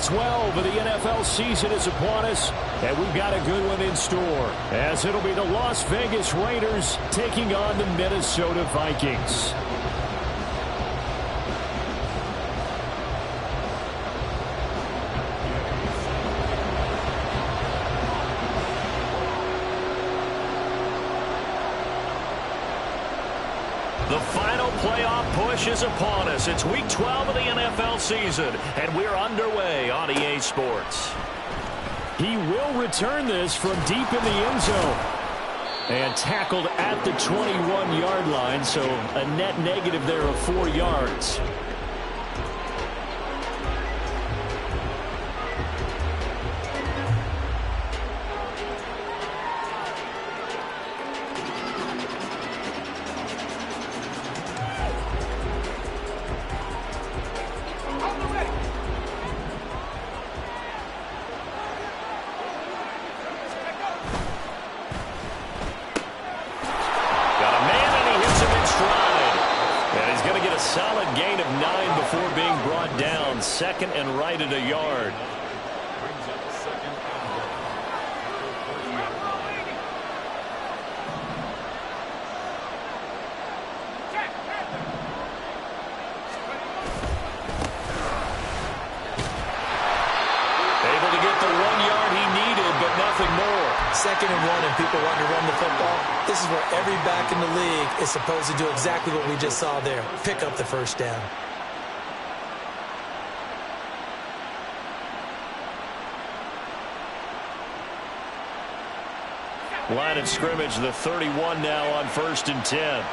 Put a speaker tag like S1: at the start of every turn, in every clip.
S1: 12 of the NFL season is upon us, and we've got a good one in store, as it'll be the Las Vegas Raiders taking on the Minnesota Vikings. The final playoff push is upon us. It's Week 12 of the NFL season, and we're underway on EA Sports. He will return this from deep in the end zone. And tackled at the 21-yard line, so a net negative there of 4 yards. Solid gain of 9 before being brought down. Second and right at a yard. Able to get the 1 yard he needed, but nothing more.
S2: Second and 1 and people want to run the football. This is where every back in the league is supposed to do exactly what we just saw there. Pick up the first down.
S1: Line of scrimmage, the 31 now on 1st and 10.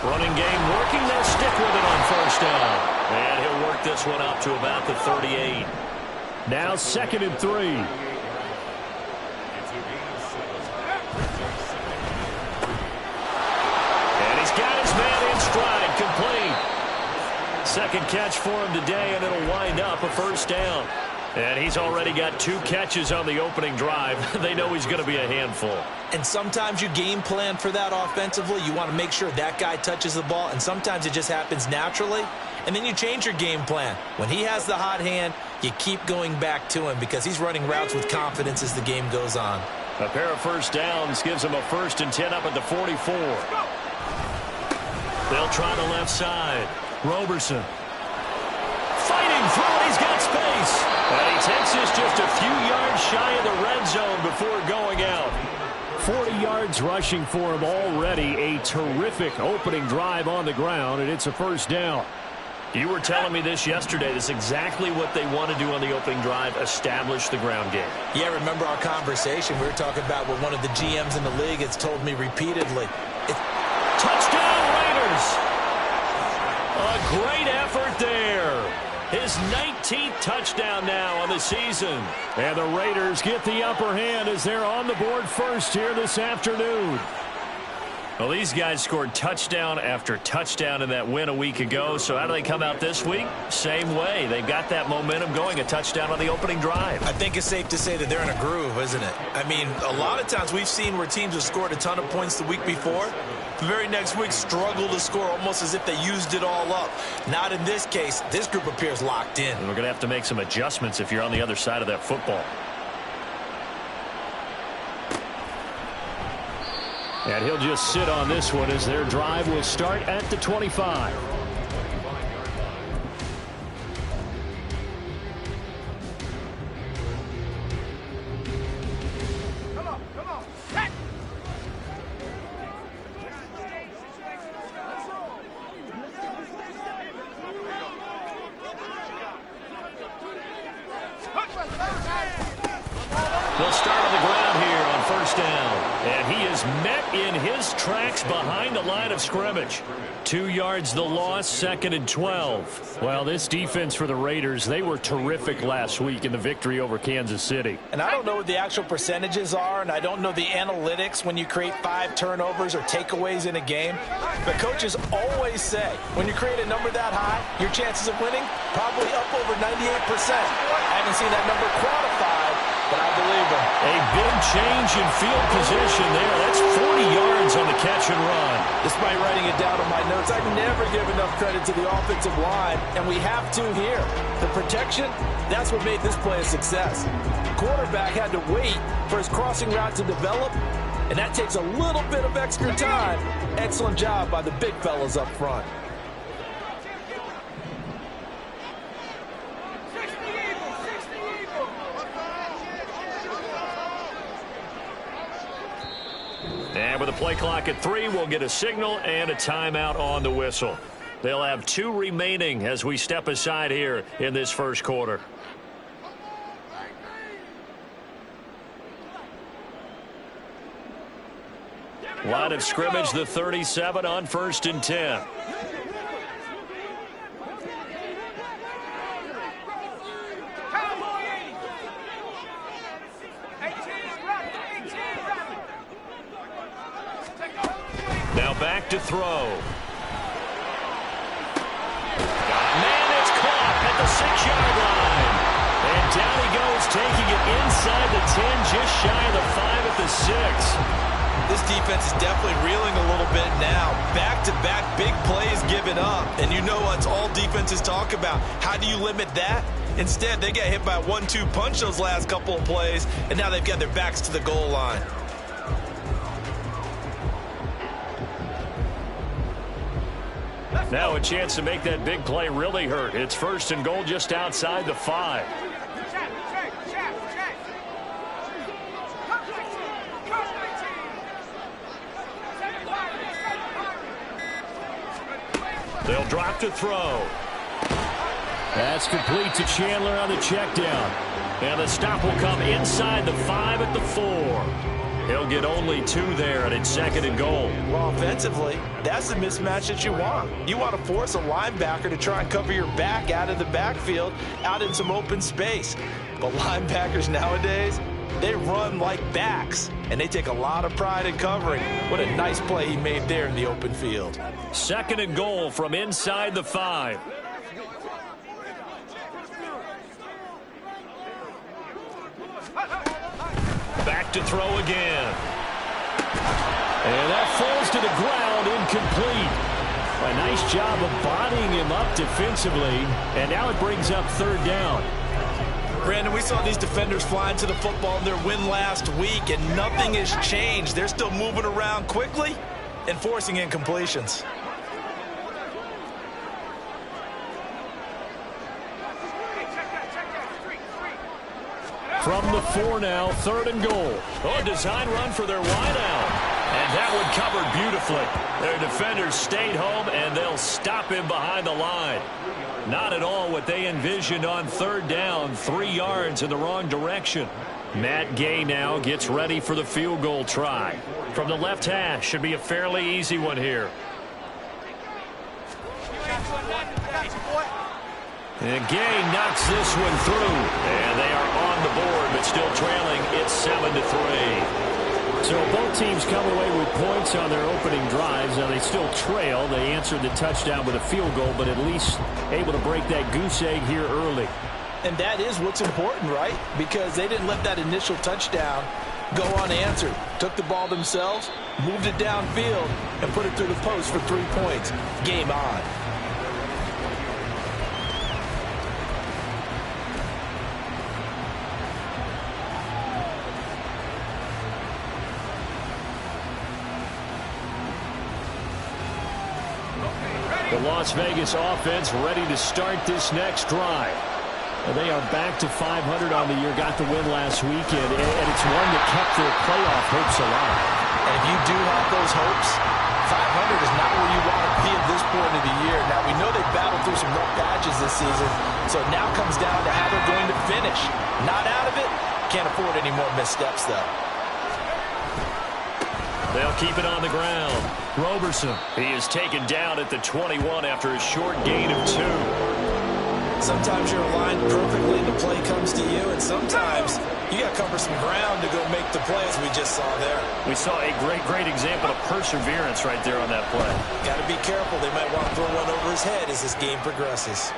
S1: Running game working. They'll stick with it on 1st down. And he'll work this one out to about the 38. Now 2nd and 3. And he's got his man in stride, complete. Second catch for him today, and it'll wind up a 1st down. And he's already got 2 catches on the opening drive. They know he's going to be a handful.
S2: And sometimes you game plan for that offensively. You want to make sure that guy touches the ball, and sometimes it just happens naturally. And then you change your game plan. When he has the hot hand, you keep going back to him because he's running routes with confidence as the game goes on.
S1: A pair of 1st downs gives him a 1st and 10 up at the 44. They'll try the left side. Roberson fighting through it. He's got space. And he takes this just a few yards shy of the red zone before going out. 40 yards rushing for him already. A terrific opening drive on the ground, and it's a 1st down. You were telling me this yesterday. This is exactly what they want to do on the opening drive, establish the ground game.
S2: Yeah, remember our conversation. We were talking about what one of the GMs in the league has told me repeatedly.
S1: Touchdown, Raiders! A great effort there. His 19th touchdown now on the season. And the Raiders get the upper hand as they're on the board first here this afternoon. Well, these guys scored touchdown after touchdown in that win a week ago. So how do they come out this week? Same way. They've got that momentum going, a touchdown on the opening drive.
S2: I think it's safe to say that they're in a groove, isn't it? I mean, a lot of times we've seen where teams have scored a ton of points the week before. The very next week struggle to score almost as if they used it all up. Not in this case. This group appears locked in.
S1: And we're going to have to make some adjustments if you're on the other side of that football. And he'll just sit on this one as their drive will start at the 25. They'll start on the ground here on 1st down. And he is met in his tracks behind the line of scrimmage. 2 yards the loss, 2nd and 12. Well, this defense for the Raiders, they were terrific last week in the victory over Kansas City.
S2: And I don't know what the actual percentages are, and I don't know the analytics when you create 5 turnovers or takeaways in a game. But coaches always say, when you create a number that high, your chances of winning probably up over 98%. I haven't seen that number quantified, but I believe him.
S1: A big change in field position there. That's 40 yards on the catch and run.
S2: Despite writing it down on my notes, I never give enough credit to the offensive line, and we have to here. The protection, that's what made this play a success. The quarterback had to wait for his crossing route to develop, and that takes a little bit of extra time. Excellent job by the big fellas up front.
S1: And with the play clock at 3, we'll get a signal and a timeout on the whistle. They'll have 2 remaining as we step aside here in this first quarter. Line of scrimmage, the 37 on 1st and 10. Now back to throw. Man, it's caught at the 6-yard line. And down he goes, taking it inside the 10, just shy of the 5 at the 6.
S2: This defense is definitely reeling a little bit now. Back-to-back big plays given up. And you know what all defenses talk about. How do you limit that? Instead, they got hit by a 1-2 punch those last couple of plays, and now they've got their backs to the goal line.
S1: Now a chance to make that big play really hurt. It's 1st and goal just outside the 5. They'll drop to throw. That's complete to Chandler on the check down. And the stop will come inside the 5 at the 4. He'll get only 2 there, and it's 2nd and goal.
S2: Well, offensively, that's the mismatch that you want. You want to force a linebacker to try and cover your back out of the backfield, out in some open space. But linebackers nowadays, they run like backs, and they take a lot of pride in covering. What a nice play he made there in the open field.
S1: 2nd and goal from inside the 5. Back to throw again. And that falls to the ground, incomplete. A nice job of bodying him up defensively, and now it brings up 3rd down.
S2: Brandon, we saw these defenders flying to the football in their win last week, and nothing has changed. They're still moving around quickly and forcing incompletions.
S1: From the 4 now, 3rd and goal. Oh, a design run for their wideout. And that one covered beautifully. Their defenders stayed home, and they'll stop him behind the line. Not at all what they envisioned on 3rd down, 3 yards in the wrong direction. Matt Gay now gets ready for the field goal try. From the left hash, should be a fairly easy one here. And Gay knocks this one through. And they are on the board, but still trailing. It's 7-3. So both teams come away with points on their opening drives. Now they still trail. They answered the touchdown with a field goal, but at least able to break that goose egg here early.
S2: And that is what's important, right? Because they didn't let that initial touchdown go unanswered. Took the ball themselves, moved it downfield, and put it through the post for 3 points. Game on.
S1: The Las Vegas offense ready to start this next drive. And they are back to 500 on the year, got the win last weekend, and it's one that kept their playoff hopes alive.
S2: And if you do have those hopes, 500 is not where you want to be at this point of the year. Now, we know they've battled through some rough patches this season, so it now comes down to how they're going to finish. Not out of it, can't afford any more missteps, though.
S1: They'll keep it on the ground. Roberson, he is taken down at the 21 after a short gain of 2.
S2: Sometimes you're aligned perfectly and the play comes to you, and sometimes you got to cover some ground to go make the play, as we just saw there.
S1: We saw a great example of perseverance right there on that play.
S2: Got to be careful. They might want to throw one over his head as this game progresses.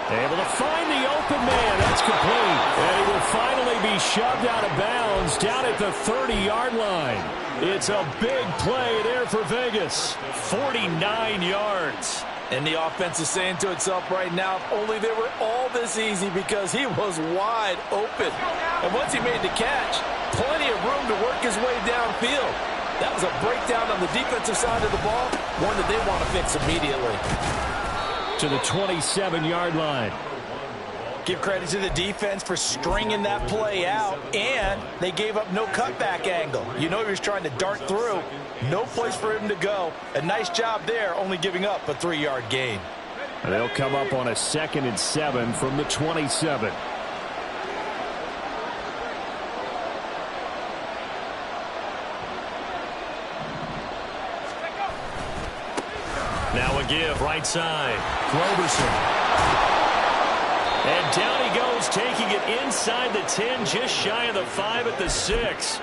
S1: Able to find the open man. That's complete. And he will finally be shoved out of bounds down at the 30-yard line. It's a big play there for Vegas. 49 yards.
S2: And the offense is saying to itself right now, if only they were all this easy, because he was wide open. And once he made the catch, plenty of room to work his way downfield. That was a breakdown on the defensive side of the ball, one that they want to fix immediately.
S1: To the 27-yard line.
S2: Give credit to the defense for stringing that play out, and they gave up no cutback angle. You know he was trying to dart through. No place for him to go. A nice job there, only giving up a 3-yard gain.
S1: They'll come up on a 2nd and 7 from the 27. Now a give, right side. Roberson. And down he goes, taking it inside the 10, just shy of the 5 at the 6.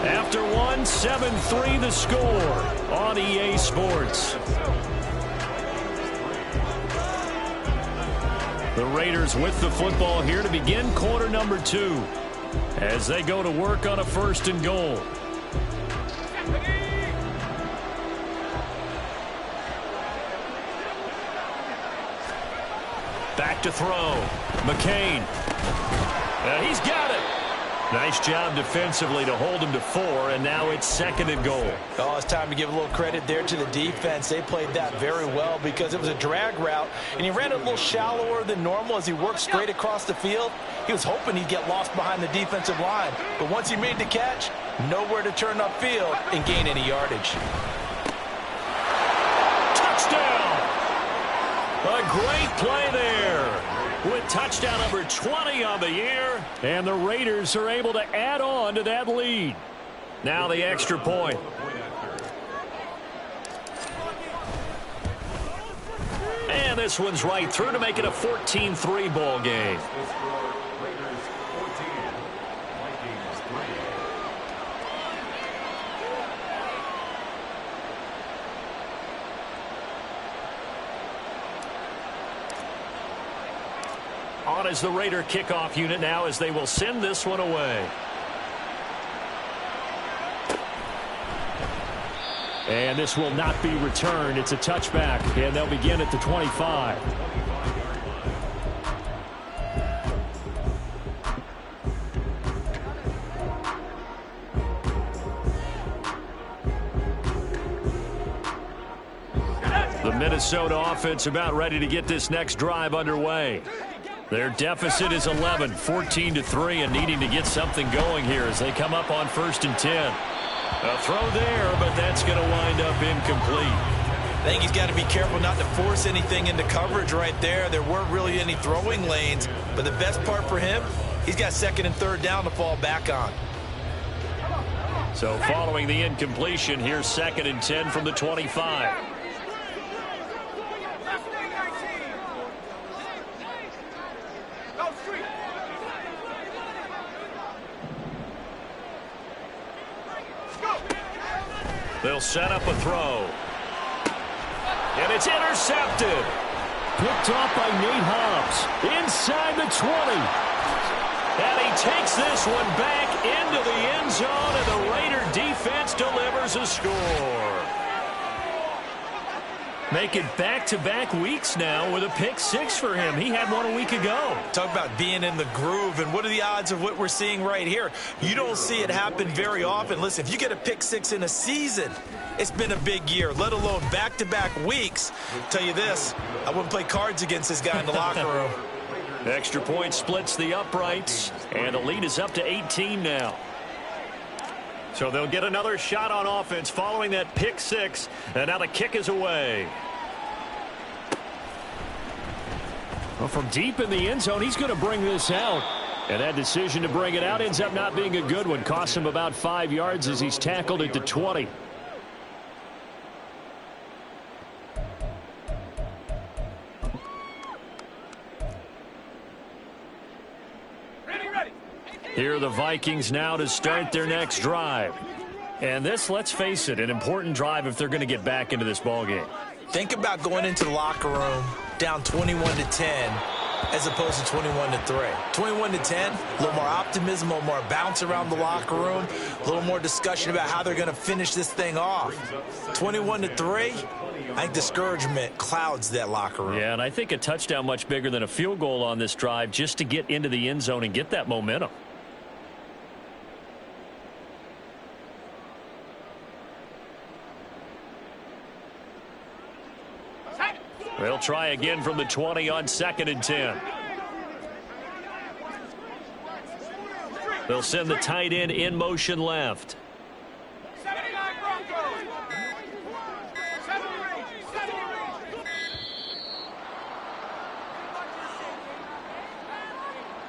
S1: After one, 7-3 the score on EA Sports. The Raiders with the football here to begin quarter number 2 as they go to work on a 1st and goal. Back to throw. McCain. He's got it. Nice job defensively to hold him to 4, and now it's 2nd and goal.
S2: Oh, it's time to give a little credit there to the defense. They played that very well because it was a drag route, and he ran it a little shallower than normal as he worked straight across the field. He was hoping he'd get lost behind the defensive line, but once he made the catch, nowhere to turn upfield and gain any yardage.
S1: Touchdown! A great play there, with touchdown number 20 on the year, and the Raiders are able to add on to that lead. Now the extra point. And this one's right through to make it a 14-3 ball game. On as the Raider kickoff unit now, as they will send this one away. And this will not be returned. It's a touchback, and they'll begin at the 25. The Minnesota offense about ready to get this next drive underway. Their deficit is 11, 14-3, and needing to get something going here as they come up on 1st and 10. A throw there, but that's going to wind up incomplete.
S2: I think he's got to be careful not to force anything into coverage right there. There weren't really any throwing lanes, but the best part for him, he's got 2nd and 3rd down to fall back on.
S1: So following the incompletion, here's 2nd and 10 from the 25. They'll set up a throw. And it's intercepted. Picked off by Nate Hobbs. Inside the 20. And he takes this one back into the end zone, and the Raider defense delivers a score. Making back-to-back weeks now with a pick 6 for him. He had one a week ago.
S2: Talk about being in the groove, and what are the odds of what we're seeing right here? You don't see it happen very often. Listen, if you get a pick 6 in a season, it's been a big year, let alone back-to-back weeks. Tell you this, I wouldn't play cards against this guy in the locker room.
S1: Extra point splits the uprights, and the lead is up to 18 now. So they'll get another shot on offense following that pick 6, and now the kick is away. Well, from deep in the end zone, he's going to bring this out. And that decision to bring it out ends up not being a good one. Costs him about 5 yards as he's tackled at the 20.
S3: Ready.
S1: Here are the Vikings now to start their next drive. And this, let's face it, an important drive if they're going to get back into this ballgame.
S2: Think about going into the locker room down 21-10 as opposed to 21-3. 21-10, a little more optimism, a little more bounce around the locker room, a little more discussion about how they're going to finish this thing off. 21-3, I think discouragement clouds that locker room.
S1: Yeah, and I think a touchdown much bigger than a field goal on this drive just to get into the end zone and get that momentum. They'll try again from the 20 on 2nd and 10. They'll send the tight end in motion left.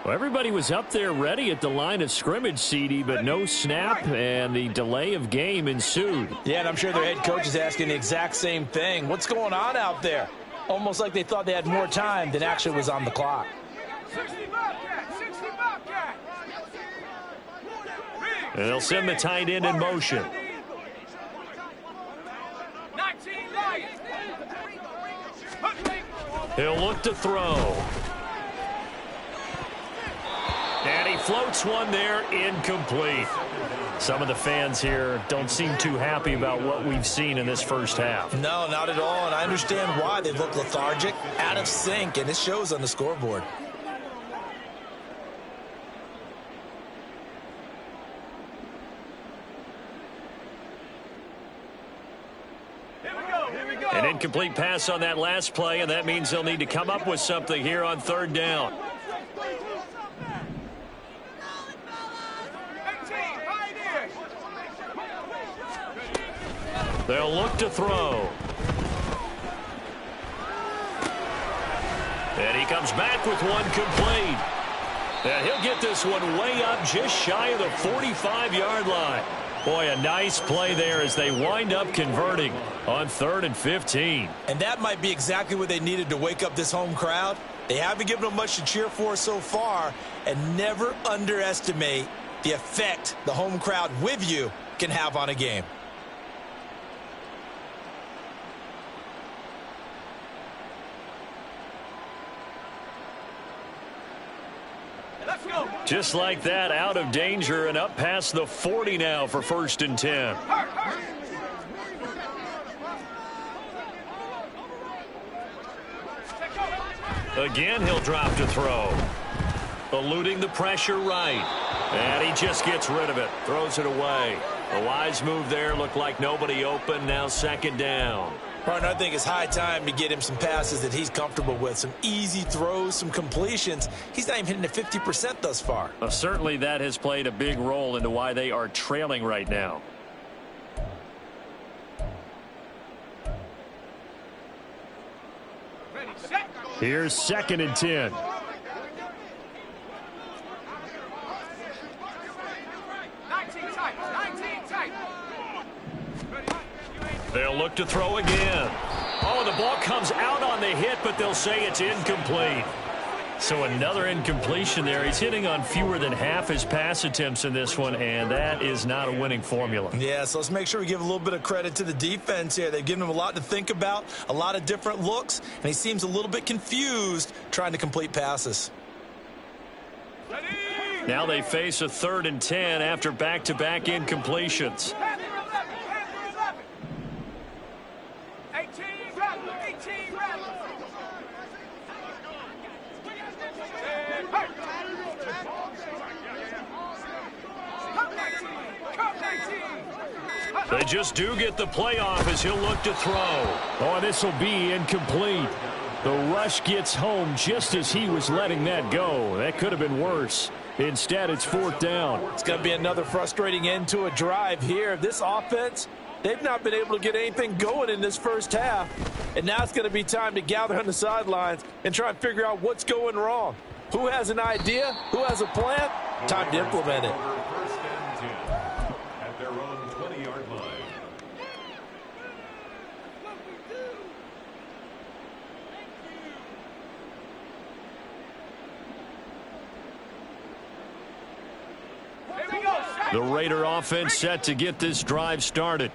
S1: Well, everybody was up there ready at the line of scrimmage, CD, but no snap, and the delay of game ensued.
S2: Yeah, and I'm sure their head coach is asking the exact same thing. What's going on out there? Almost like they thought they had more time than actually was on the clock.
S1: And they'll send the tight end in motion. He'll look to throw. And he floats one there, incomplete. Some of the fans here don't seem too happy about what we've seen in this first half.
S2: No, not at all, and I understand why. They look lethargic, out of sync, and it shows on the scoreboard.
S1: An incomplete pass on that last play, and that means they'll need to come up with something here on 3rd down. They'll look to throw. And he comes back with one complete. And he'll get this one way up just shy of the 45-yard line. Boy, a nice play there as they wind up converting on 3rd and 15.
S2: And that might be exactly what they needed to wake up this home crowd. They haven't given them much to cheer for so far, and never underestimate the effect the home crowd with you can have on a game.
S1: Just like that, out of danger and up past the 40 now for 1st and 10. Again, he'll drop to throw. Eluding the pressure right. And he just gets rid of it. Throws it away. A wise move there. Looked like nobody open. Now 2nd down.
S2: Partner, I think it's high time to get him some passes that he's comfortable with. Some easy throws, some completions. He's not even hitting the 50% thus far.
S1: Certainly that has played a big role into why they are trailing right now. Here's 2nd and 10. They'll look to throw again. Oh, the ball comes out on the hit, but they'll say it's incomplete. So another incompletion there. He's hitting on fewer than half his pass attempts in this one, and that is not a winning formula.
S2: Yeah, so let's make sure we give a little bit of credit to the defense here. They've given him a lot to think about, a lot of different looks, and he seems a little bit confused trying to complete passes.
S1: Now they face a 3rd and 10 after back-to-back incompletions. They just do get the playoff as he'll look to throw. Oh, this will be incomplete. The rush gets home just as he was letting that go. That could have been worse. Instead, it's 4th down.
S2: It's going to be another frustrating end to a drive here. This offense, they've not been able to get anything going in this first half. And now it's going to be time to gather on the sidelines and try and figure out what's going wrong. Who has an idea? Who has a plan? Time to implement it.
S3: At their own 20-yard line.
S1: The Raider offense set to get this drive started.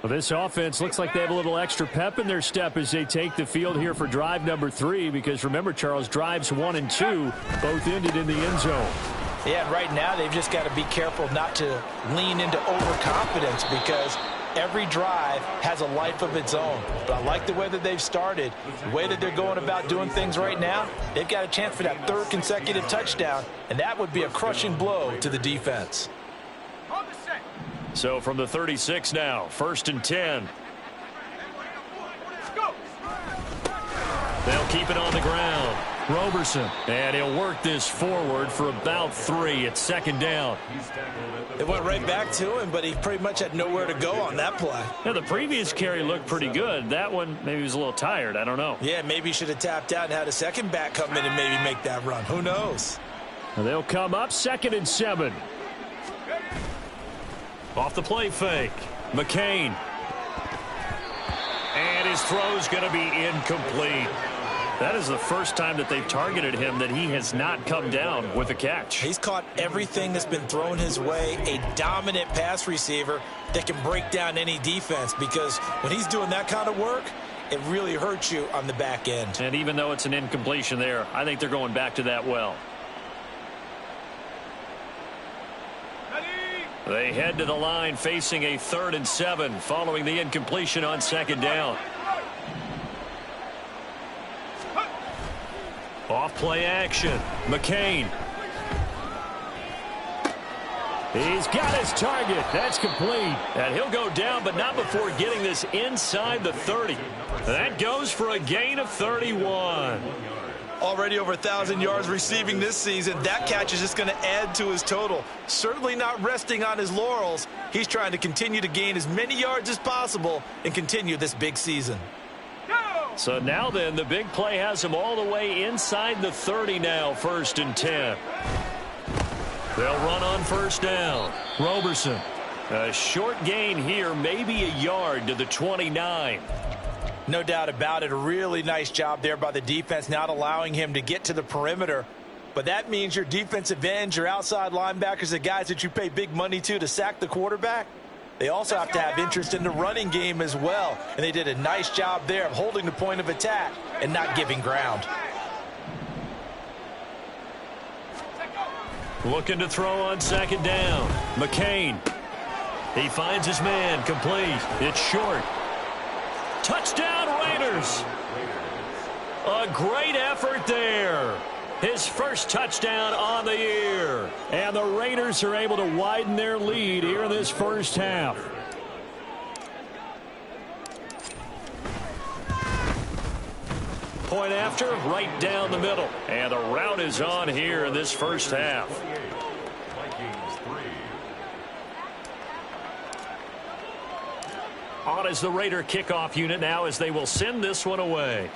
S1: Well, this offense looks like they have a little extra pep in their step as they take the field here for drive number 3, because remember, Charles, drives 1 and 2 both ended in the end zone.
S2: Yeah, and right now they've just got to be careful not to lean into overconfidence, because every drive has a life of its own. But I like the way that they've started, the way that they're going about doing things right now. They've got a chance for that 3rd consecutive touchdown, and that would be a crushing blow to the defense.
S1: So from the 36 now, 1st and 10. They'll keep it on the ground. Roberson, and he'll work this forward for about 3. It's 2nd down.
S2: It went right back to him, but he pretty much had nowhere to go on that play.
S1: Yeah, the previous carry looked pretty good. That one, maybe he was a little tired. I don't know.
S2: Yeah, maybe he should have tapped out and had a second back come in and maybe make that run. Who knows?
S1: And they'll come up 2nd and 7. Off the play fake. McCain. And his throw's going to be incomplete. That is the first time that they've targeted him that he has not come down with a catch.
S2: He's caught everything that's been thrown his way. A dominant pass receiver that can break down any defense, because when he's doing that kind of work, it really hurts you on the back end.
S1: And even though it's an incompletion there, I think they're going back to that well. They head to the line facing a 3rd and 7 following the incompletion on 2nd down. Off play action. McCain. He's got his target. That's complete. And he'll go down, but not before getting this inside the 30. That goes for a gain of 31.
S2: Already over 1,000 yards receiving this season. That catch is just going to add to his total. Certainly not resting on his laurels. He's trying to continue to gain as many yards as possible and continue this big season.
S1: So now then, the big play has him all the way inside the 30 now, 1st and 10. They'll run on 1st down. Roberson. A short gain here, maybe a yard to the 29.
S2: No doubt about it. A really nice job there by the defense, not allowing him to get to the perimeter. But that means your defensive ends, your outside linebackers, the guys that you pay big money to sack the quarterback, they also have to have interest in the running game as well. And they did a nice job there of holding the point of attack and not giving ground.
S1: Looking to throw on 2nd down. McCain. He finds his man. Complete. It's short. Touchdown, Raiders. A great effort there. His first touchdown on the year. And the Raiders are able to widen their lead here in this first half. Point after, right down the middle. And the route is on here in this first half.
S3: Vikings 3.
S1: On is the Raider kickoff unit now as they will send this one away.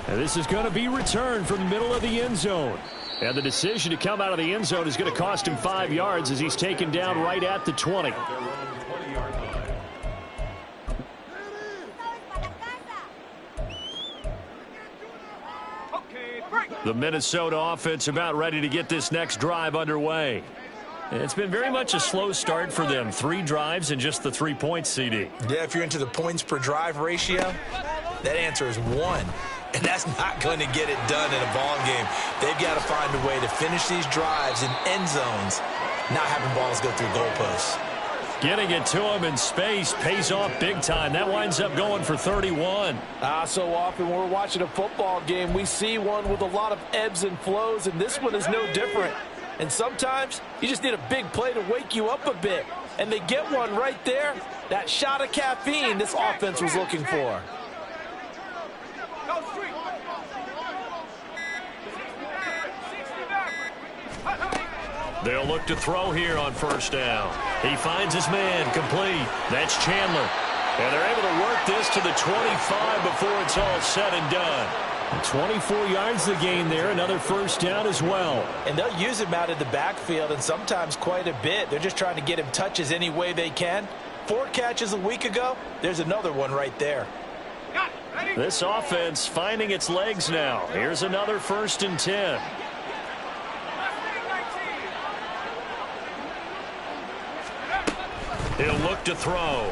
S1: And this is going to be returned from the middle of the end zone. And the decision to come out of the end zone is going to cost him 5 yards as he's taken down right at the 20.
S3: Their own 20-yard line.
S1: The Minnesota offense about ready to get this next drive underway. It's been very much a slow start for them. 3 drives and just the 3 points, CD.
S2: Yeah, if you're into the points per drive ratio, that answer is 1. And that's not going to get it done in a ball game. They've got to find a way to finish these drives in end zones, not having balls go through goalposts.
S1: Getting it to him in space pays off big time. That winds up going for 31.
S4: So often when we're watching a football game, we see one with a lot of ebbs and flows, and this one is no different. And sometimes you just need a big play to wake you up a bit. And they get one right there. That shot of caffeine this offense was looking for.
S1: They'll look to throw here on 1st down. He finds his man. Complete. That's Chandler. And they're able to work this to the 25 before it's all said and done. 24 yards the gain there. Another 1st down as well.
S2: And they'll use him out of the backfield, and sometimes quite a bit. They're just trying to get him touches any way they can. 4 catches a week ago. There's another one right there.
S1: This offense finding its legs now. Here's another 1st and 10. He'll look to throw.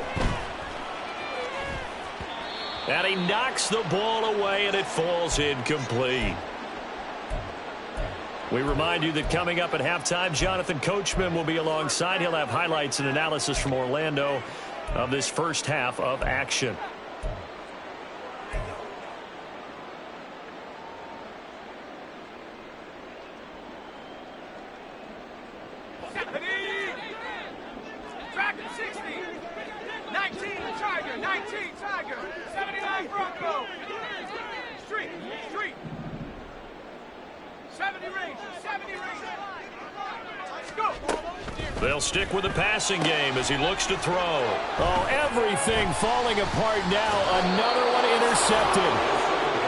S1: And he knocks the ball away, and it falls incomplete. We remind you that coming up at halftime, Jonathan Coachman will be alongside. He'll have highlights and analysis from Orlando of this first half of action. They'll stick with the passing game as he looks to throw.
S4: Oh, everything falling apart now. Another one intercepted.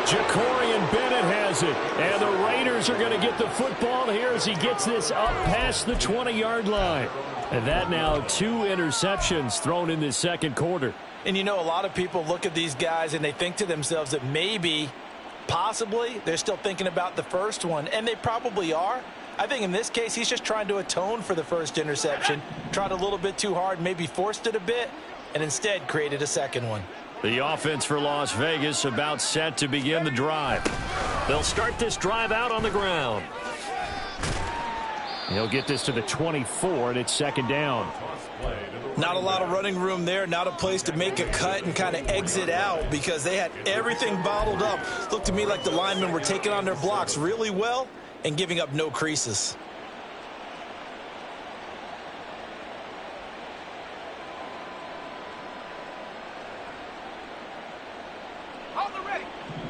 S4: Jacorian Bennett has it. And the Raiders are going to get the football here as he gets this up past the 20-yard line. And that now 2 interceptions thrown in this second quarter.
S2: And you know, a lot of people look at these guys and they think to themselves that maybe, possibly, they're still thinking about the first one. And they probably are. I think in this case, he's just trying to atone for the first interception. Tried a little bit too hard, maybe forced it a bit, and instead created a second one.
S1: The offense for Las Vegas about set to begin the drive. They'll start this drive out on the ground. He'll get this to the 24, and it's second down.
S2: Not a lot of running room there, not a place to make a cut and kind of exit out because they had everything bottled up. Looked to me like the linemen were taking on their blocks really well and giving up no creases.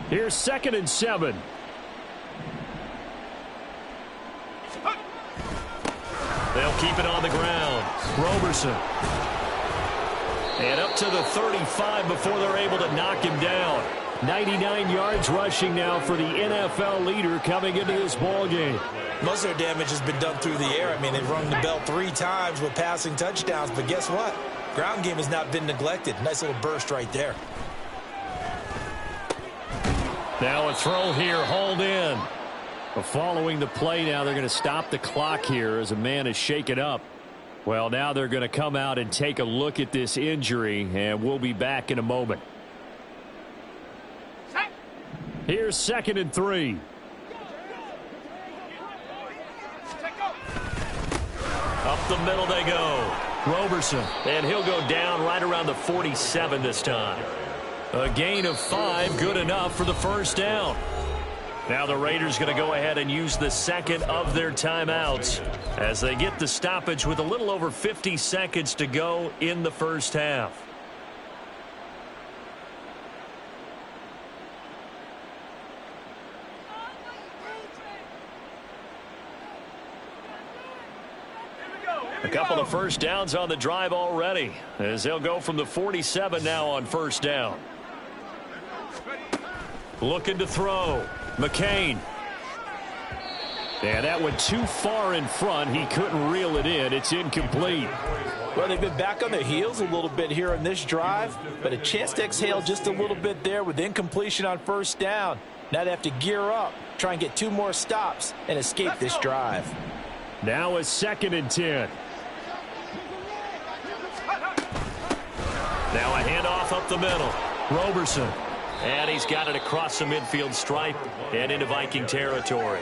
S4: Here's 2nd and 7.
S1: They'll keep it on the ground. Roberson. And up to the 35 before they're able to knock him down. 99 yards rushing now for the NFL leader coming into this ball game.
S2: Most of their damage has been done through the air. I mean, they've rung the bell 3 times with passing touchdowns, but guess what? Ground game has not been neglected. Nice little burst right there.
S1: Now a throw here, hauled in.
S4: Following the play now, they're going to stop the clock here as a man is shaken up. Well, now they're going to come out and take a look at this injury, and we'll be back in a moment. Here's 2nd and 3.
S1: Up the middle they go. Roberson. And he'll go down right around the 47 this time. A gain of 5, good enough for the first down. Now the Raiders going to go ahead and use the second of their timeouts as they get the stoppage with a little over 50 seconds to go in the first half. A couple of first downs on the drive already as they'll go from the 47 now on first down. Looking to throw. McCain. And that went too far in front. He couldn't reel it in. It's incomplete.
S2: Well, they've been back on their heels a little bit here in this drive, but a chance to exhale just a little bit there with incompletion on first down. Now they have to gear up, try and get 2 more stops, and escape this drive.
S4: Now a 2nd and 10.
S1: Now a handoff up the middle. Roberson. And he's got it across the midfield stripe and into Viking territory.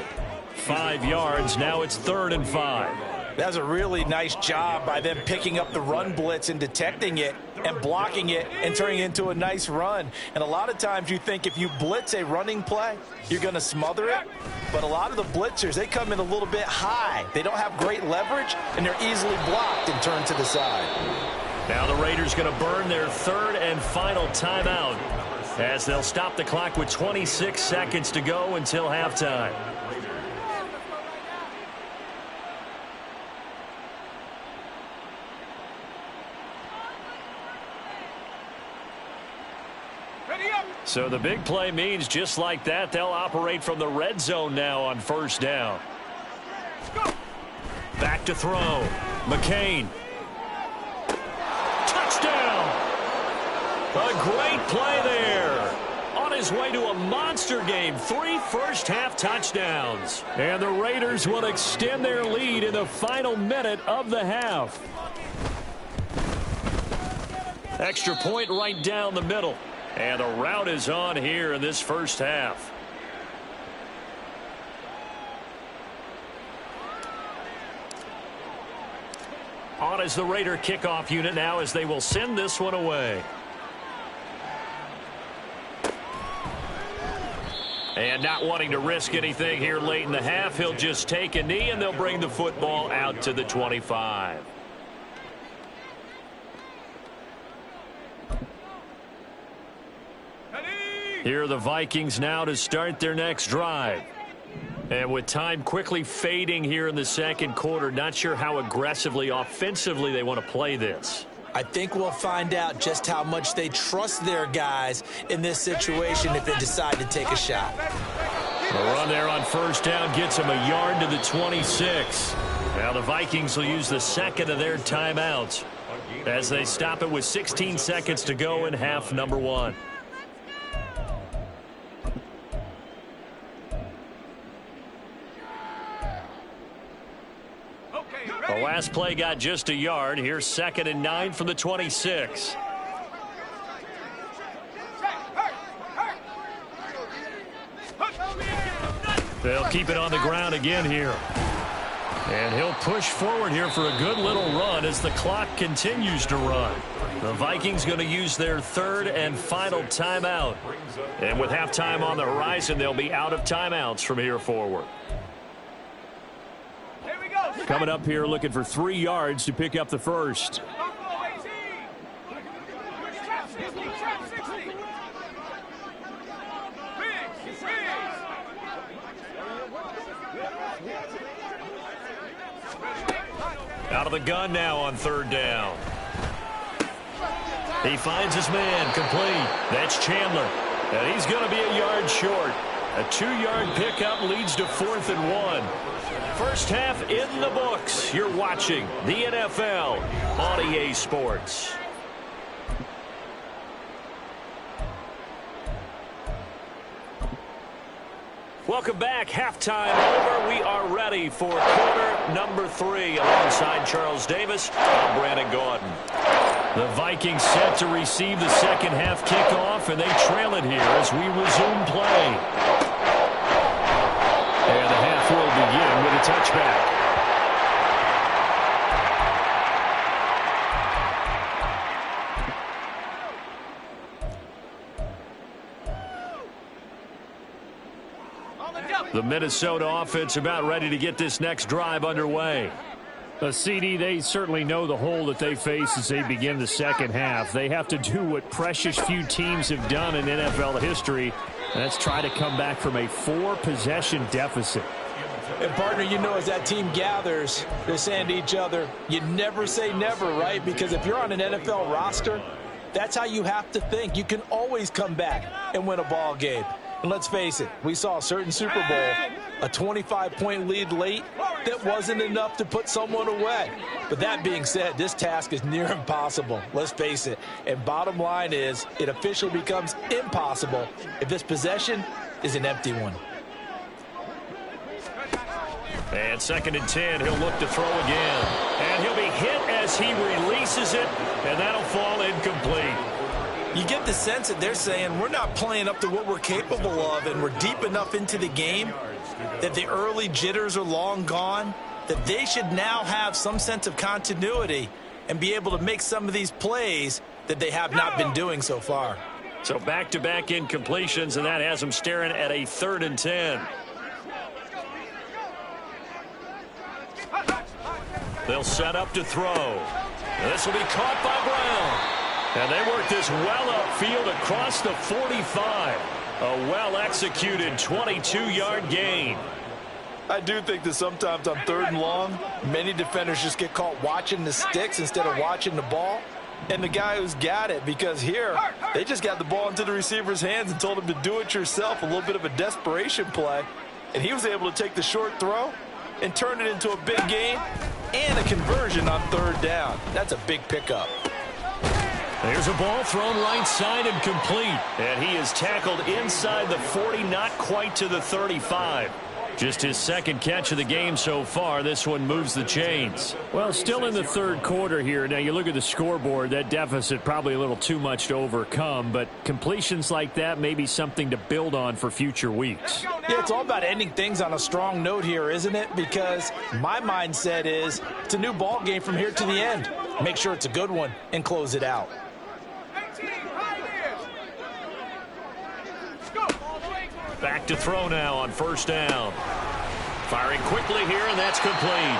S1: 5 yards. Now it's 3rd and 5.
S2: That's a really nice job by them picking up the run blitz and detecting it and blocking it and turning it into a nice run. And a lot of times you think if you blitz a running play, you're going to smother it. But a lot of the blitzers, they come in a little bit high. They don't have great leverage, and they're easily blocked and turned to the side.
S1: Now the Raiders going to burn their 3rd and final timeout as they'll stop the clock with 26 seconds to go until halftime. So the big play means just like that, they'll operate from the red zone now on first down. Back to throw. McCain. Touchdown! A great play there. On his way to a monster game. 3 first-half touchdowns.
S4: And the Raiders will extend their lead in the final minute of the half.
S1: Extra point right down the middle. And the rout is on here in this first half. On is the Raider kickoff unit now as they will send this one away. And not wanting to risk anything here late in the half, he'll just take a knee and they'll bring the football out to the 25. Here are the Vikings now to start their next drive. And with time quickly fading here in the second quarter, not sure how aggressively, offensively they want to play this.
S2: I think we'll find out just how much they trust their guys in this situation if they decide to take a shot.
S1: The run there on first down gets him a yard to the 26. Now the Vikings will use the second of their timeouts as they stop it with 16 seconds to go in half number one. The last play got just a yard. Here's 2nd and 9 from the 26. They'll keep it on the ground again here. And he'll push forward here for a good little run as the clock continues to run. The Vikings going to use their third and final timeout. And with halftime on the horizon, they'll be out of timeouts from here forward. Coming up here looking for 3 yards to pick up the first. Out of the gun now on 3rd down. He finds his man complete. That's Chandler. And he's going to be a yard short. A 2-yard pickup leads to 4th and 1. First half in the books. You're watching the NFL on EA Sports. Welcome back. Halftime over. We are ready for quarter number 3. Alongside Charles Davis, I'm Brandon Gordon. The Vikings set to receive the second half kickoff, and they trail it here as we resume play. And the half will begin with a touchback. The Minnesota offense about ready to get this next drive underway. CD, they certainly know the hole that they face as they begin the second half. They have to do what precious few teams have done in NFL history, and that's try to come back from a 4-possession deficit.
S2: And, partner, you know, as that team gathers, they're saying to each other, you never say never, right? Because if you're on an NFL roster, that's how you have to think. You can always come back and win a ball game. And let's face it, we saw a certain Super Bowl, a 25-point lead late that wasn't enough to put someone away. But that being said, this task is near impossible. Let's face it. And bottom line is, it officially becomes impossible if this possession is an empty one.
S1: And 2nd and 10, he'll look to throw again. And he'll be hit as he releases it, and that'll fall incomplete.
S2: You get the sense that they're saying we're not playing up to what we're capable of, and we're deep enough into the game that the early jitters are long gone, that they should now have some sense of continuity and be able to make some of these plays that they have not been doing so far.
S1: So back-to-back incompletions, and that has them staring at a 3rd and 10. They'll set up to throw. This will be caught by Brown. And they work this well upfield across the 45. A well-executed 22-yard gain.
S4: I do think that sometimes on 3rd and long, many defenders just get caught watching the sticks instead of watching the ball. And the guy who's got it, because here, they just got the ball into the receiver's hands and told him to do it yourself, a little bit of a desperation play. And he was able to take the short throw and turn it into a big gain and a conversion on 3rd down. That's a big pickup.
S1: There's a ball thrown right side and complete. And he is tackled inside the 40, not quite to the 35. Just his second catch of the game so far. This one moves the chains.
S5: Well, still in the third quarter here. Now, you look at the scoreboard, that deficit probably a little too much to overcome, but completions like that may be something to build on for future weeks.
S2: Yeah, it's all about ending things on a strong note here, isn't it? Because my mindset is it's a new ball game from here to the end. Make sure it's a good one and close it out.
S1: Back to throw now on first down. Firing quickly here, and that's complete.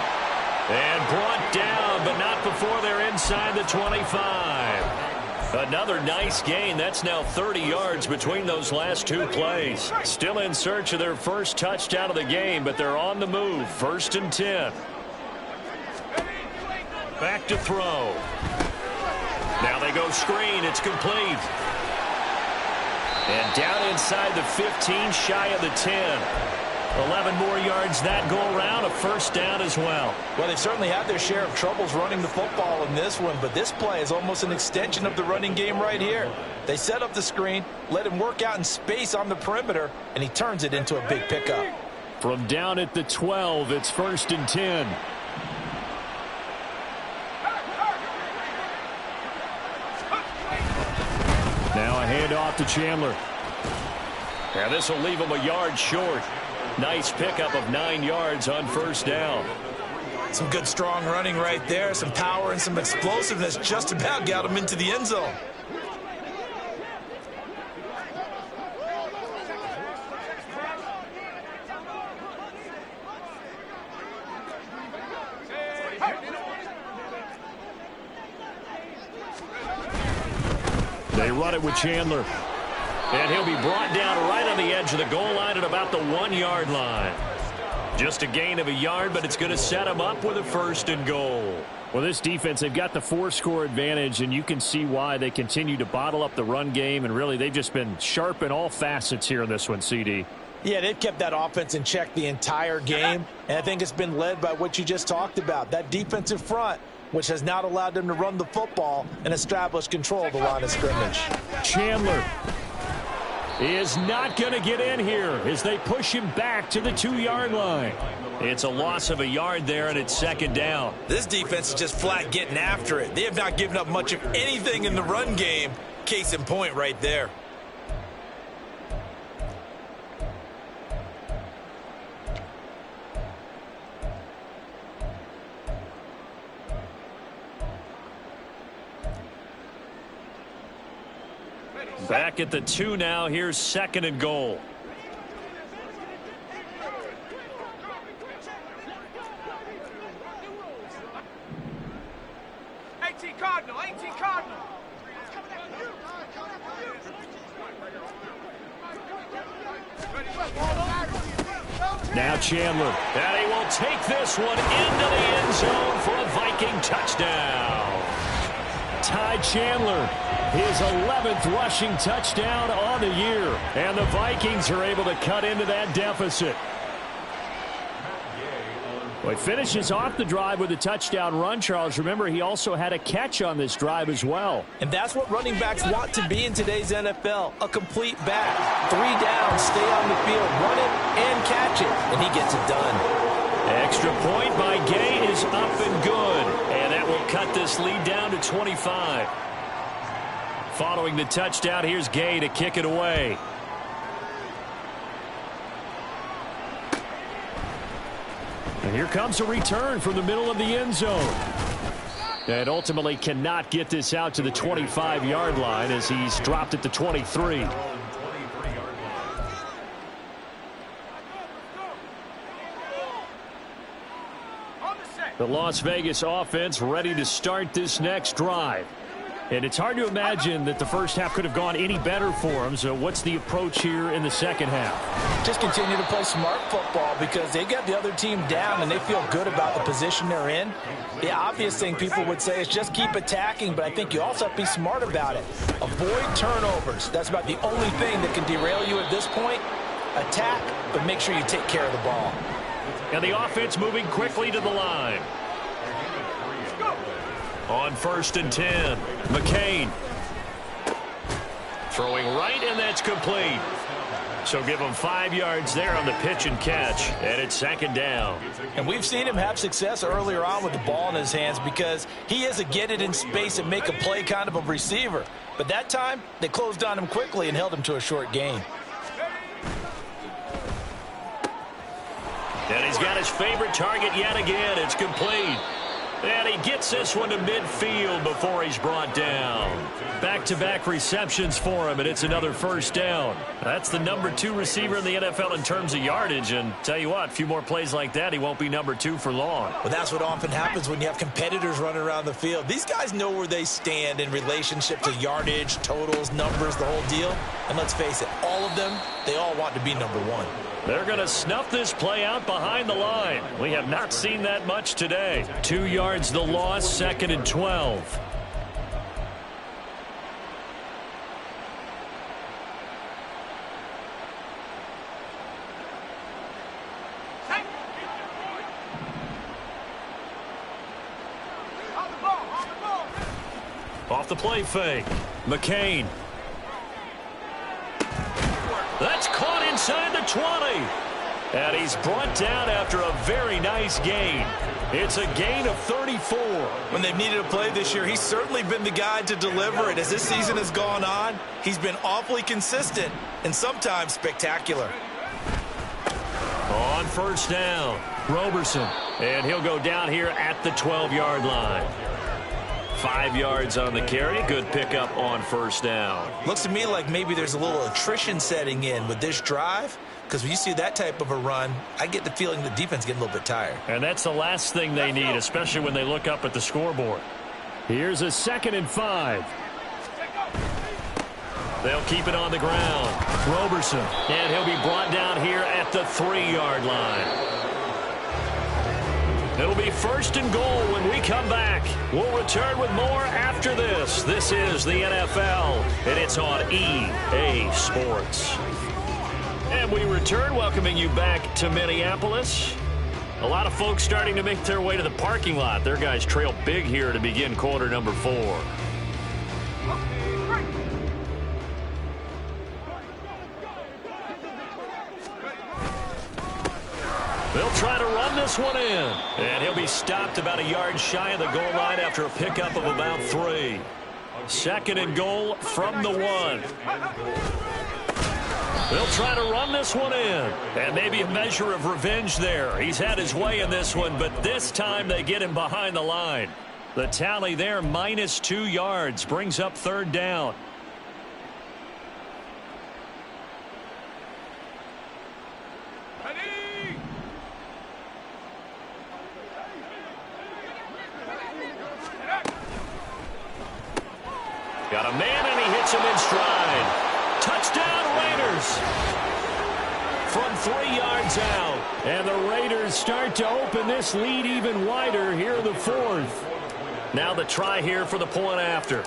S1: And brought down, but not before they're inside the 25. Another nice gain. That's now 30 yards between those last two plays. Still in search of their first touchdown of the game, but they're on the move. 1st and 10. Back to throw. Now they go screen. It's complete. And down inside the 15, shy of the 10. 11 more yards that go around, a first down as well.
S2: Well, they've certainly had their share of troubles running the football in this one, but this play is almost an extension of the running game right here. They set up the screen, let him work out in space on the perimeter, and he turns it into a big pickup.
S5: From down at the 12, it's 1st and 10. Now a handoff to Chandler.
S1: Now this will leave him a yard short. Nice pickup of 9 yards on first down.
S2: Some good strong running right there. Some power and some explosiveness just about got him into the end zone.
S5: They run it with Chandler.
S1: And he'll be brought down right on the edge of the goal line at about the 1 yard line. Just a gain of a yard, but it's going to set him up with a 1st and goal.
S5: Well, this defense, they've got the 4-score advantage, and you can see why they continue to bottle up the run game, and really they've just been sharp in all facets here in this one, CD.
S2: Yeah, they've kept that offense in check the entire game, and I think it's been led by what you just talked about, that defensive front, which has not allowed them to run the football and establish control of the line of scrimmage.
S5: Chandler is not going to get in here as they push him back to the 2-yard line.
S1: It's a loss of a yard there, and it's 2nd down.
S2: This defense is just flat getting after it. They have not given up much of anything in the run game. Case in point right there.
S1: Back at the 2 now. Here's 2nd and goal.
S5: Now Chandler.
S1: And he will take this one into the end zone for a Viking touchdown.
S5: Ty Chandler, his 11th rushing touchdown on the year. And the Vikings are able to cut into that deficit. Well, he finishes off the drive with a touchdown run, Charles. Remember, he also had a catch on this drive as well.
S2: And that's what running backs want to be in today's NFL, a complete back. 3 down, stay on the field, run it, and catch it. And he gets it done.
S1: Extra point by Gay is up and good. And that will cut this lead down to 25. Following the touchdown, here's Gay to kick it away.
S5: And here comes a return from the middle of the end zone. And ultimately cannot get this out to the 25-yard line as he's dropped at the 23. The Las Vegas offense ready to start this next drive. And it's hard to imagine that the first half could have gone any better for them. So what's the approach here in the second half?
S2: Just continue to play smart football because they got the other team down and they feel good about the position they're in. The obvious thing people would say is just keep attacking, but I think you also have to be smart about it. Avoid turnovers. That's about the only thing that can derail you at this point. Attack, but make sure you take care of the ball.
S1: And the offense moving quickly to the line. On 1st and 10, McCain. Throwing right, and that's complete. So give him 5 yards there on the pitch and catch, and it's 2nd down.
S2: And we've seen him have success earlier on with the ball in his hands because he is a get it in space and make a play kind of a receiver. But that time, they closed on him quickly and held him to a short gain.
S1: And he's got his favorite target yet again. It's complete. And he gets this one to midfield before he's brought down.
S5: Back-to-back receptions for him, and it's another 1st down. That's the number 2 receiver in the NFL in terms of yardage, and tell you what, a few more plays like that, he won't be number 2 for long.
S2: Well, that's what often happens when you have competitors running around the field. These guys know where they stand in relationship to yardage, totals, numbers, the whole deal. And let's face it, all of them, they all want to be number 1.
S1: They're going to snuff this play out behind the line. We have not seen that much today.
S5: 2 yards the loss, 2nd and 12.
S1: Off the play fake.
S5: McCain.
S1: That's caught inside the 20. And he's brought down after a very nice gain. It's a gain of 34.
S2: When they've needed a play this year, he's certainly been the guy to deliver it. As this season has gone on, he's been awfully consistent and sometimes spectacular.
S1: On 1st down,
S5: Roberson.
S1: and he'll go down here at the 12-yard line. 5 yards on the carry. Good pickup on 1st down.
S2: Looks to me like maybe there's a little attrition setting in with this drive, because when you see that type of a run, I get the feeling the defense getting a little bit tired.
S5: And that's the last thing they need, especially when they look up at the scoreboard. Here's a 2nd and 5.
S1: They'll keep it on the ground.
S5: Roberson.
S1: And he'll be brought down here at the 3-yard line. It'll be 1st and goal when we come back. We'll return with more after this. This is the NFL, and it's on EA Sports. And we return, welcoming you back to Minneapolis. A lot of folks starting to make their way to the parking lot. Their guys trail big here to begin quarter number 4. They'll try to run this one in. And he'll be stopped about a yard shy of the goal line after a pickup of about 3. 2nd and goal from the 1. They'll try to run this one in. And maybe a measure of revenge there. He's had his way in this one, but this time they get him behind the line. The tally there, minus 2 yards, brings up 3rd down. Got a man, and he hits him in stride. Touchdown, Raiders. From 3 yards out.
S5: And the Raiders start to open this lead even wider here in the 4th.
S1: Now the try here for the point after.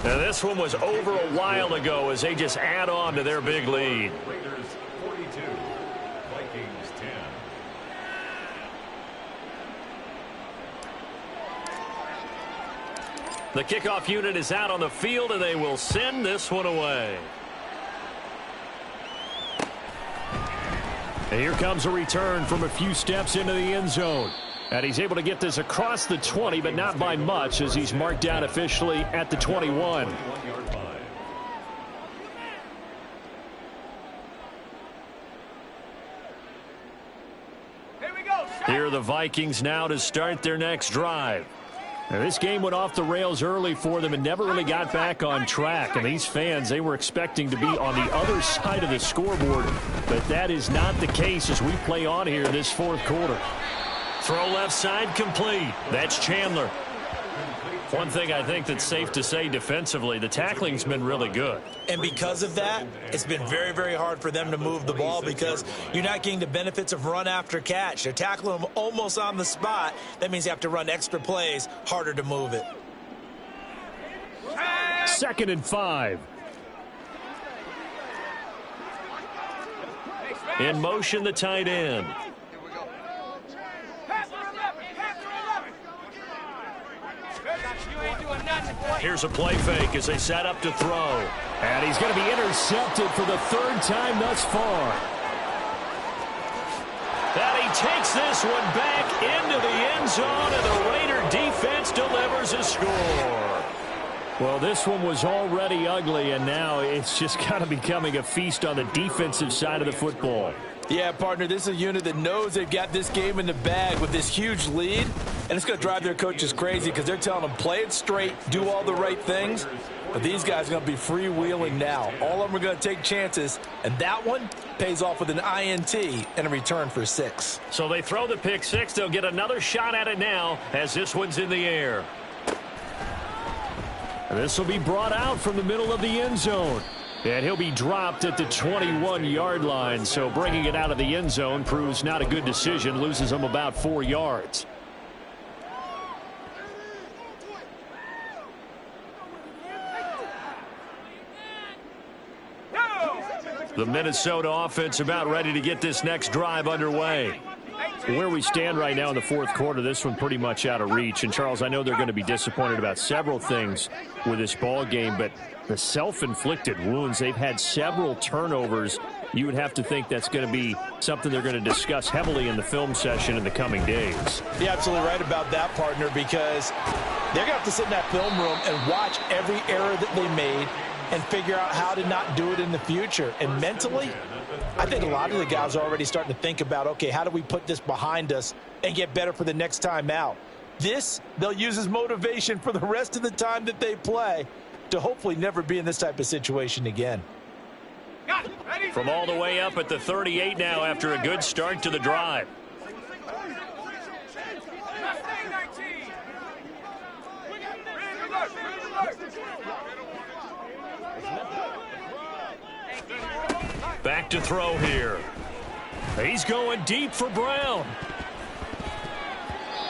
S1: Now this one was over a while ago as they just add on to their big lead.
S3: Raiders 42, Vikings 10.
S1: The kickoff unit is out on the field, and they will send this one away.
S5: And here comes a return from a few steps into the end zone. And he's able to get this across the 20, but not by much, as he's marked down officially at the 21.
S1: Here are the Vikings now to start their next drive.
S5: Now, this game went off the rails early for them and never really got back on track. And these fans, they were expecting to be on the other side of the scoreboard. But that is not the case as we play on here in this 4th quarter.
S1: Throw left side complete. That's Chandler. One thing I think that's safe to say defensively, the tackling's been really good.
S2: And because of that, it's been very, very hard for them to move the ball because you're not getting the benefits of run after catch. They're tackling them almost on the spot. That means you have to run extra plays, harder to move it.
S5: 2nd and 5.
S1: In motion, the tight end. Here's a play fake as they set up to throw.
S5: And he's going to be intercepted for the third time thus far.
S1: And he takes this one back into the end zone, and the Raider defense delivers a score.
S5: Well, this one was already ugly, and now it's just kind of becoming a feast on the defensive side of the football.
S4: Yeah, partner, this is a unit that knows they've got this game in the bag with this huge lead, and it's going to drive their coaches crazy because they're telling them play it straight, do all the right things, but these guys are going to be freewheeling now. All of them are going to take chances, and that one pays off with an INT and a return for 6.
S1: So they throw the pick 6. They'll get another shot at it now as this one's in the air.
S5: And this will be brought out from the middle of the end zone. And he'll be dropped at the 21-yard line. So bringing it out of the end zone proves not a good decision. Loses him about 4 yards.
S1: The Minnesota offense about ready to get this next drive underway.
S5: Where we stand right now in the fourth quarter, this one pretty much out of reach. And, Charles, I know they're going to be disappointed about several things with this ball game, but the self-inflicted wounds, they've had several turnovers. You would have to think that's going to be something they're going to discuss heavily in the film session in the coming days.
S2: You're absolutely right about that, partner, because they're going to have to sit in that film room and watch every error that they made and figure out how to not do it in the future. And mentally, I think a lot of the guys are already starting to think about, okay, how do we put this behind us and get better for the next time out? This, they'll use as motivation for the rest of the time that they play to hopefully never be in this type of situation again.
S1: From all the way up at the 38 now after a good start to the drive. Back to throw here. He's going deep for Brown.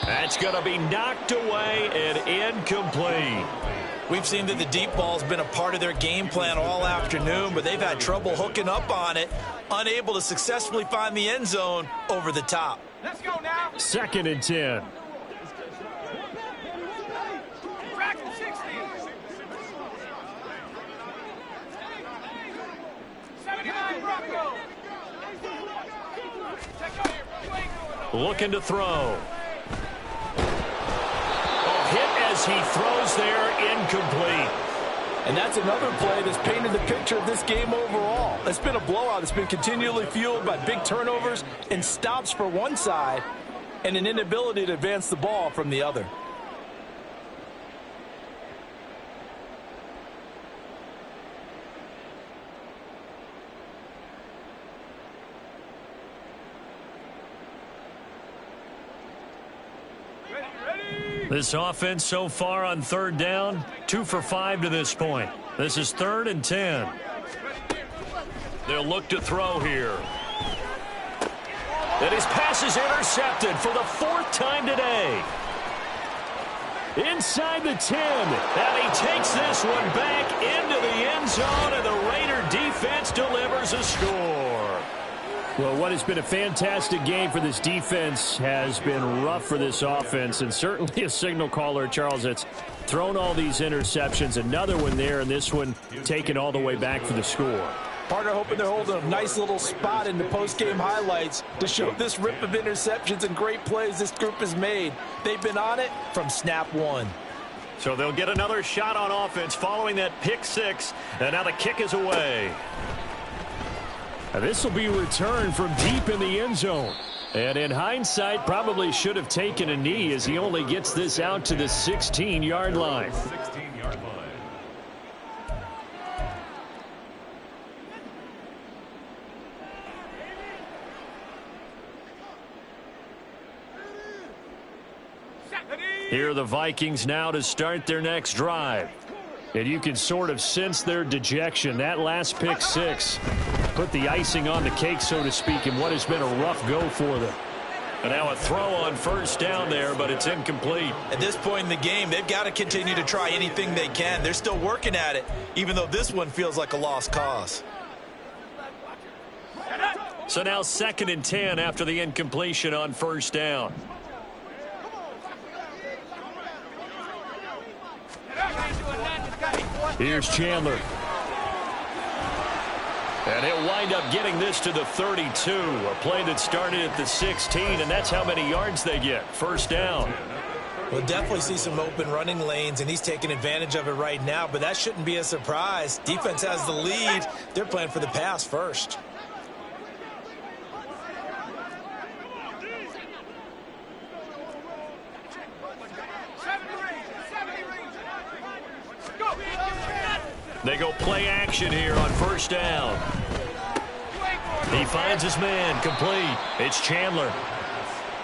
S1: That's going to be knocked away and incomplete.
S2: We've seen that the deep ball's been a part of their game plan all afternoon, but they've had trouble hooking up on it, unable to successfully find the end zone over the top.
S3: Let's go now.
S5: 2nd and 10.
S1: Looking to throw. Hit as he throws there, incomplete.
S4: And that's another play that's painted the picture of this game overall. It's been a blowout. It's been continually fueled by big turnovers and stops for one side and an inability to advance the ball from the other.
S1: This offense so far on 3rd down, 2 for 5 to this point. This is 3rd and 10. They'll look to throw here. And his pass is intercepted for the 4th time today.
S5: Inside the 10.
S1: And he takes this one back into the end zone, and the Raider defense delivers a score.
S5: Well, what has been a fantastic game for this defense has been rough for this offense, and certainly a signal caller, Charles, that's thrown all these interceptions. Another one there, and this one taken all the way back for the score.
S4: Partner hoping they're holding a nice little spot in the post-game highlights to show this rip of interceptions and great plays this group has made. They've been on it from snap one.
S1: So they'll get another shot on offense following that pick 6, and now the kick is away.
S5: And this will be returned from deep in the end zone. And in hindsight, probably should have taken a knee as he only gets this out to the 16-yard line.
S3: 16-yard line.
S1: Here are the Vikings now to start their next drive.
S5: And you can sort of sense their dejection. That last pick 6 put the icing on the cake, so to speak, in what has been a rough go for them.
S1: And now a throw on 1st down there, but it's incomplete.
S2: At this point in the game, they've got to continue to try anything they can. They're still working at it, even though this one feels like a lost cause.
S1: So now 2nd and 10 after the incompletion on 1st down.
S5: Here's Chandler.
S1: And he'll wind up getting this to the 32. A play that started at the 16, and that's how many yards they get. First down.
S2: We'll definitely see some open running lanes, and he's taking advantage of it right now, but that shouldn't be a surprise. Defense has the lead. They're playing for the pass first.
S1: They go play action here on first down. He finds his man, complete. It's Chandler.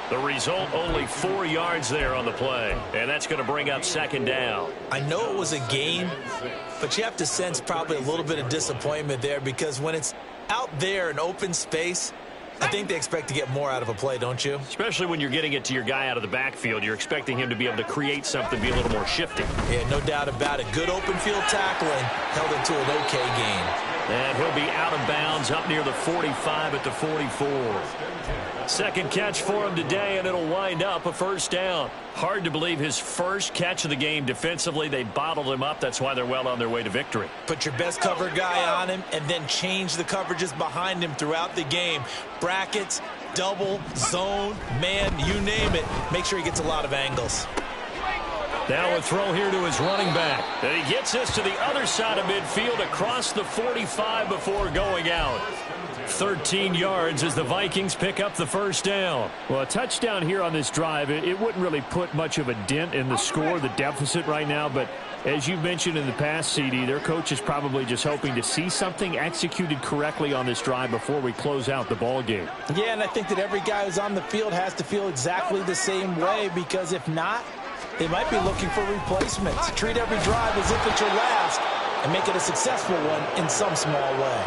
S1: The result, only 4 yards there on the play, and that's going to bring up second down.
S2: I know it was a game, but you have to sense probably a little bit of disappointment there because when it's out there in open space, I think they expect to get more out of a play, don't you?
S1: Especially when you're getting it to your guy out of the backfield. You're expecting him to be able to create something, be a little more shifty.
S2: Yeah, no doubt about it. Good open field tackling, held it to an okay game.
S1: And he'll be out of bounds up near the 45 at the 44. Second catch for him today, and it'll wind up a first down. Hard to believe his first catch of the game defensively. They bottled him up. That's why they're well on their way to victory.
S2: Put your best cover guy on him and then change the coverages behind him throughout the game. Brackets, double, zone, man, you name it. Make sure he gets a lot of angles.
S1: Now a throw here to his running back. And he gets this to the other side of midfield across the 45 before going out. 13 yards as the Vikings pick up the first down.
S5: Well, a touchdown here on this drive, it wouldn't really put much of a dent in the score, the deficit right now, but as you mentioned in the past, CD, their coach is probably just hoping to see something executed correctly on this drive before we close out the ball game.
S2: Yeah, and I think that every guy who's on the field has to feel exactly the same way, because if not, they might be looking for replacements. Treat every drive as if it's your last and make it a successful one in some small way.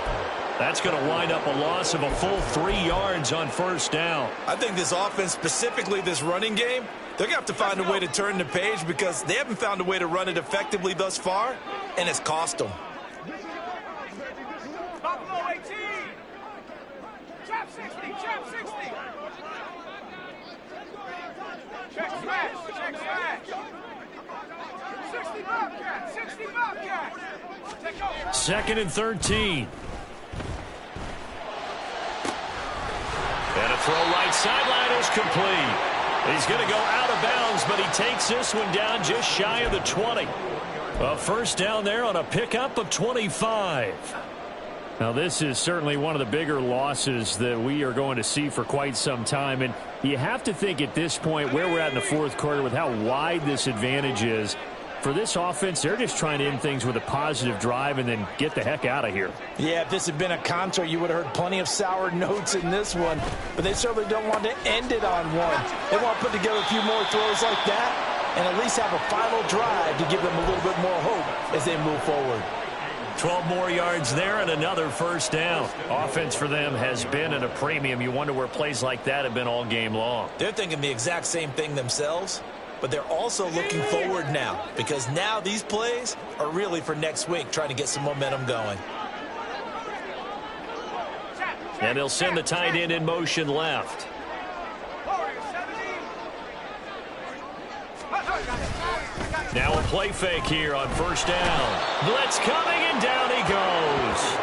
S1: That's going to wind up a loss of a full 3 yards on first down.
S2: I think this offense, specifically this running game, they're going to have to find a way to turn the page because they haven't found a way to run it effectively thus far, and it's cost them.
S3: Buffalo 18. Chop 60. Chop 60. Check smash. Check smash. 60 Bobcat. 60 Bobcat. Take over.
S1: Second and 13. And a throw right sideline is complete. He's going to go out of bounds, but he takes this one down just shy of the 20. A first down there on a pickup of 25.
S5: Now, this is certainly one of the bigger losses that we are going to see for quite some time. And you have to think at this point where we're at in the fourth quarter with how wide this advantage is. For this offense, they're just trying to end things with a positive drive and then get the heck out of here.
S4: Yeah, if this had been a concert, you would have heard plenty of sour notes in this one. But they certainly don't want to end it on one. They want to put together a few more throws like that and at least have a final drive to give them a little bit more hope as they move forward.
S1: 12 more yards there and another first down. Offense for them has been at a premium. You wonder where plays like that have been all game long.
S2: They're thinking the exact same thing themselves, but they're also looking forward now because now these plays are really for next week, trying to get some momentum going.
S1: And they'll send the tight end in motion left. Now a play fake here on first down. Blitz coming, and down he goes.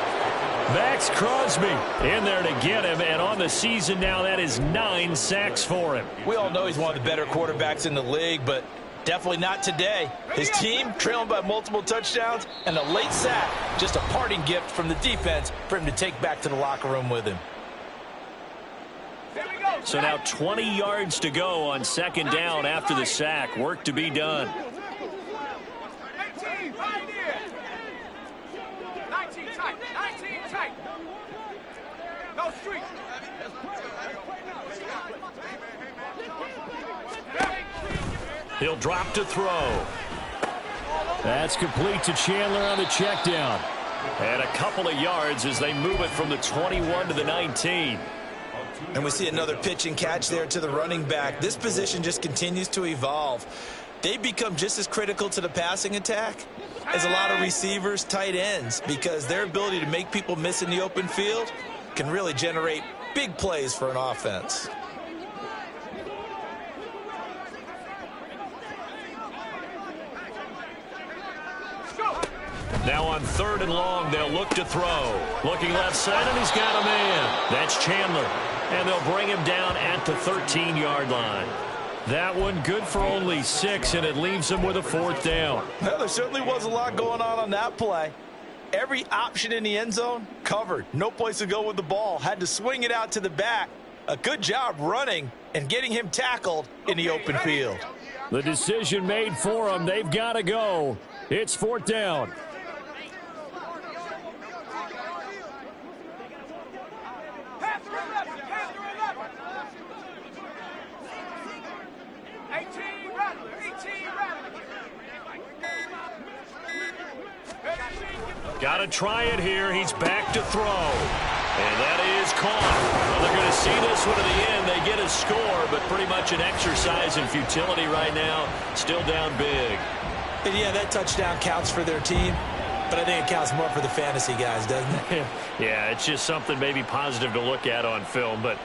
S1: Max Crosby in there to get him, and on the season now, that is 9 sacks for him.
S4: We all know he's one of the better quarterbacks in the league, but definitely not today. His team trailing by multiple touchdowns and a late sack, just a parting gift from the defense for him to take back to the locker room with him.
S1: So now 20 yards to go on second down after the sack. Work to be done.
S3: 18, right here. 19 tight. 19 tight. No street.
S1: He'll drop to throw.
S5: That's complete to Chandler on the check down.
S1: And a couple of yards as they move it from the 21 to the 19.
S2: And we see another pitch and catch there to the running back. This position just continues to evolve. They become just as critical to the passing attack as a lot of receivers, tight ends, because their ability to make people miss in the open field can really generate big plays for an offense.
S1: Now on 3rd and long, they'll look to throw. Looking left side, and he's got a man. That's Chandler. And they'll bring him down at the 13-yard line. That one good for only 6, and it leaves him with a 4th down.
S2: Well, there certainly was a lot going on that play. Every option in the end zone covered. No place to go with the ball. Had to swing it out to the back. A good job running and getting him tackled in the open field.
S5: The decision made for him. They've got to go. It's 4th down. Got to try it here. He's back to throw. And that is caught. Well, they're going to see this one to the end. They get a score, but pretty much an exercise in futility right now. Still down big.
S2: And yeah, that touchdown counts for their team, but I think it counts more for the fantasy guys, doesn't it?
S5: Yeah, it's just something maybe positive to look at on film, but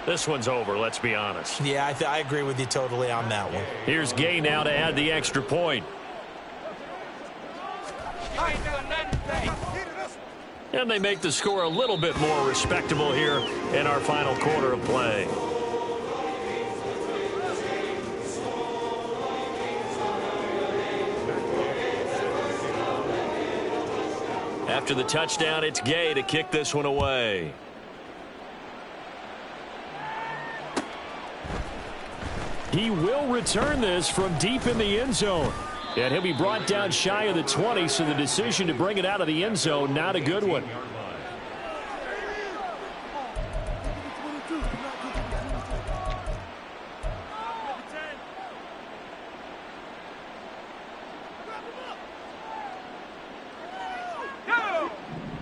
S5: this one's over, let's be honest.
S2: Yeah, I agree with you totally on that one.
S5: Here's Gay now to add the extra point. And they make the score a little bit more respectable here in our final quarter of play. After the touchdown, it's Gay to kick this one away. He will return this from deep in the end zone. And he'll be brought down shy of the 20, so the decision to bring it out of the end zone, not a good one.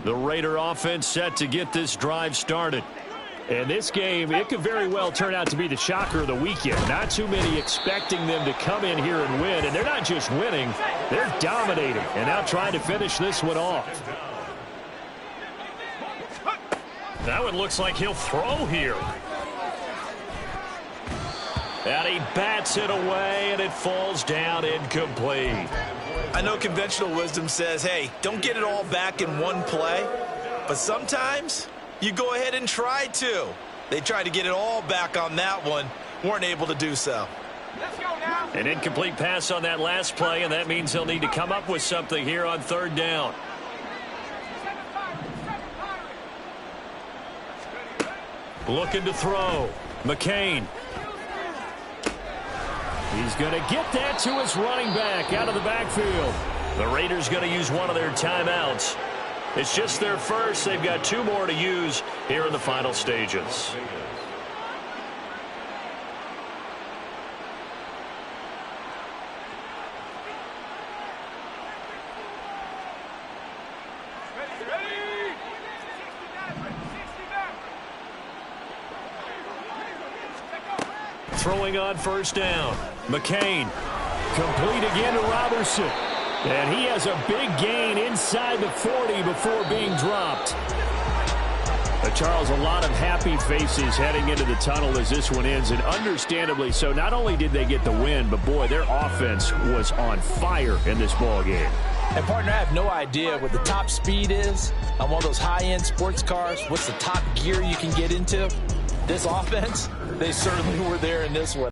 S5: The Raider offense set to get this drive started. And this game, it could very well turn out to be the shocker of the weekend. Not too many expecting them to come in here and win. And they're not just winning, they're dominating. And now trying to finish this one off. That one looks like he'll throw here. And he bats it away, and it falls down incomplete.
S2: I know conventional wisdom says, hey, don't get it all back in one play. But sometimes you go ahead and try to. They tried to get it all back on that one. Weren't able to do so.
S3: Let's go now.
S5: An incomplete pass on that last play, and that means he'll need to come up with something here on 3rd down. Looking to throw. McCain. He's going to get that to his running back out of the backfield. The Raiders going to use one of their timeouts. It's just their first. They've got 2 more to use here in the final stages. Throwing on 1st down. McCain. Complete again to Robertson. And he has a big gain inside the 40 before being dropped. Charles, a lot of happy faces heading into the tunnel as this one ends, and understandably so. Not only did they get the win, but boy, their offense was on fire in this ball game.
S2: And partner, I have no idea what the top speed is on one of those high-end sports cars. What's the top gear you can get into? This offense, they certainly were there in this one.